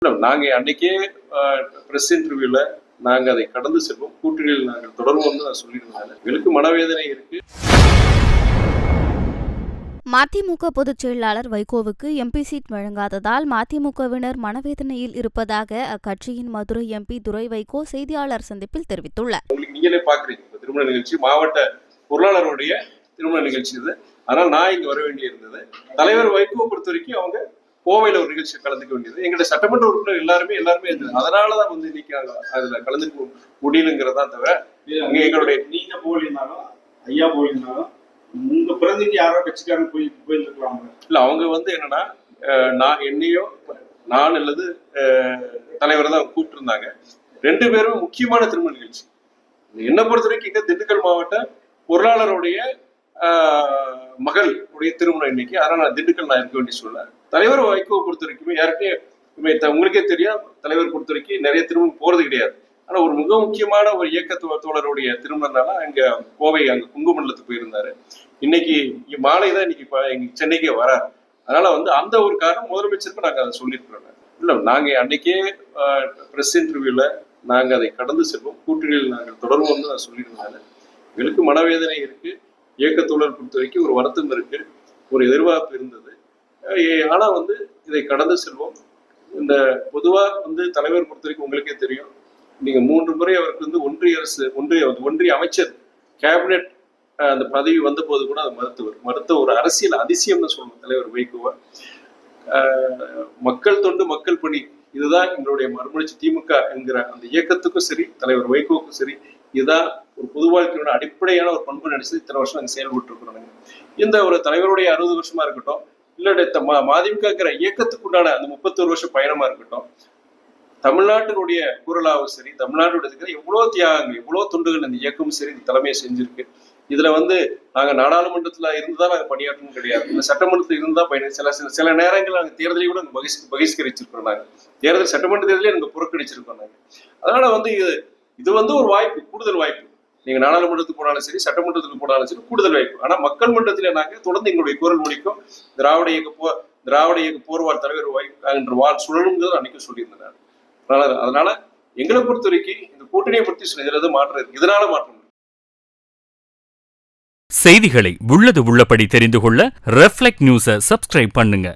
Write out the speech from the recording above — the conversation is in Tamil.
நாங்க அன்னைக்கே பிரஸ் இன்டர்வியூல நாங்க அதை கடந்து செல்வோம், கூட்டணியில் நாங்கள் தொடர்வோம் நான் சொல்லியிருந்தேன். எங்களுக்கு மனவேதனை இருக்கு. மதிமுக பொதுச் செயலாளர் வைகோவுக்கு எம்பி சீட் வழங்காததால் மதிமுகவினர் மனவேதனையில் இருப்பதாக அக்கட்சியின் மதுரை எம்பி துரை வைகோ செய்தியாளர் சந்திப்பில் தெரிவித்துள்ளார். நீங்களே பாக்குறீங்க, திருமண நிகழ்ச்சி மாவட்ட பொருளாளருடைய திருமண நிகழ்ச்சி இது. அதனால் நான் இங்க வர வேண்டி இருந்தது. தலைவர் வைகோ பொறுத்த வரைக்கும் அவங்க கோவையில ஒரு நிகழ்ச்சியை கலந்துக்க வேண்டியது. எங்களுடைய சட்டமன்ற உறுப்பினர் எல்லாருமே இருந்தது. அதனாலதான் இன்னைக்கு அதுல கலந்துக்க முடியலுங்கிறதா தவிர எங்களுடைய நீங்க போலினாலும் ஐயா போலினாலும் உங்க பிரதிநிதி யாரோ கட்சிக்காரங்க போயிருக்கலாம். இல்ல அவங்க என்னன்னா நான் அல்லது தலைவர் தான் கூப்பிட்டு இருந்தாங்க. 2 பேரும் முக்கியமான திருமண நிகழ்ச்சி. என்னை பொறுத்த வரைக்கும் இங்க திண்டுக்கல் மாவட்ட பொருளாளருடைய மகள் உடைய திருமணம் இன்னைக்கு. அதனால நான் திண்டுக்கல் இருக்க வேண்டிய சொல்ல. தலைவர் வைகோ பொறுத்த வரைக்குமே யாருக்குமே உங்களுக்கே தெரியும், தலைவர் பொறுத்த வரைக்கும் நிறைய திருமணம் போறது கிடையாது. ஆனா ஒரு மிக முக்கியமான ஒரு இயக்க தோழருடைய திருமணம்னால அங்க கோவை அங்க குங்குமண்டலத்துக்கு போயிருந்தாரு. இன்னைக்கு மாலைதான் இன்னைக்கு சென்னைக்கே வராரு. அதனால அந்த ஒரு காரணம் முதலமைச்சருக்கு நாங்க அதை சொல்லியிருக்கிறோம். இல்ல நாங்க அன்னைக்கே பிரஸ் இன்டர்வியூல நாங்க அதை கடந்து செல்வோம், கூட்டணியில் நாங்கள் தொடர்வோம் நான் சொல்லியிருந்தேன். எங்களுக்கு மனவேதனை இருக்கு. இயக்கத்தோழர் பொறுத்த வரைக்கும் ஒரு வருத்தம் இருக்கு, ஒரு எதிர்பார்ப்பு இருந்தது. ஆனா இதை கடந்து செல்வோம். இந்த பொதுவா தலைவர் பொறுத்த வரைக்கும் உங்களுக்கே தெரியும், நீங்க 3 முறை அவருக்கு ஒன்றிய அமைச்சர் கேபினெட் அந்த பதவி வந்த போது கூட அதை மறுத்த ஒரு அரசியல் அதிசயம்னு சொல்லணும் தலைவர் வைகோவை. மக்கள் தொண்டு மக்கள் பணி, இதுதான் எங்களுடைய மறுமலர்ச்சி திமுக என்கிற அந்த இயக்கத்துக்கும் சரி, தலைவர் வைகோவுக்கும் சரி, இதுதான் ஒரு பொது வாழ்க்கையோட அடிப்படையான ஒரு பண்பு நினைச்சு இத்தனை வருஷம் நாங்கள் செயல்பட்டு இருக்கிறோம். இந்த ஒரு தலைவருடைய 60 வருஷமா இருக்கட்டும், இல்ல மதிமுக இயக்கத்துக்கு உண்டான அந்த 31 வருஷம் பயணமா இருக்கட்டும், தமிழ்நாட்டினுடைய குரலாவும் சரி, தமிழ்நாட்டுடைய எவ்வளவு தியாகங்கள், எவ்வளவு தொண்டுகள் இந்த இயக்கமும் சரி இந்த தலைமையை செஞ்சிருக்கு. இதுல நாங்க நாடாளுமன்றத்துல இருந்துதான் நாங்க பணியாற்றணும் கிடையாது, இந்த சட்டமன்றத்துல இருந்தா சில நேரங்கள் நாங்க தேர்தலையும் கூட பகிஷ்கரிச்சிருக்கோம். நாங்க தேர்தல் சட்டமன்ற தேர்தலே நாங்க புறக்கணிச்சிருக்கோம். நாங்க அதனால இது ஒரு வாய்ப்பு, கூடுதல் வாய்ப்பு. நீங்க நாடாளுமன்றத்துக்கு போனாலும் சரி, சட்டமன்றத்துக்கு போனாலும் சரி, கூடுதல் வாய்ப்பு. ஆனா மக்கள் மன்றத்தில நாங்க தொடர்ந்து எங்களுடைய குரல் மொழிக்கும் திராவிட இயக்க போர்வாள் தலைவர் என்ற வாழ் சுழலுங்கிறது அன்னைக்கும் சொல்லியிருந்தேன். அதனால எங்களை பொறுத்த வரைக்கும் இந்த கூட்டணியை பற்றி இதுல மாற்றம் இருக்கு. இதனால மாற்றம். செய்திகளை உள்ளது உள்ளபடி தெரிந்து கொள்ள ரெஃப்ளெக்ட் நியூஸை சப்ஸ்கிரைப் பண்ணுங்க.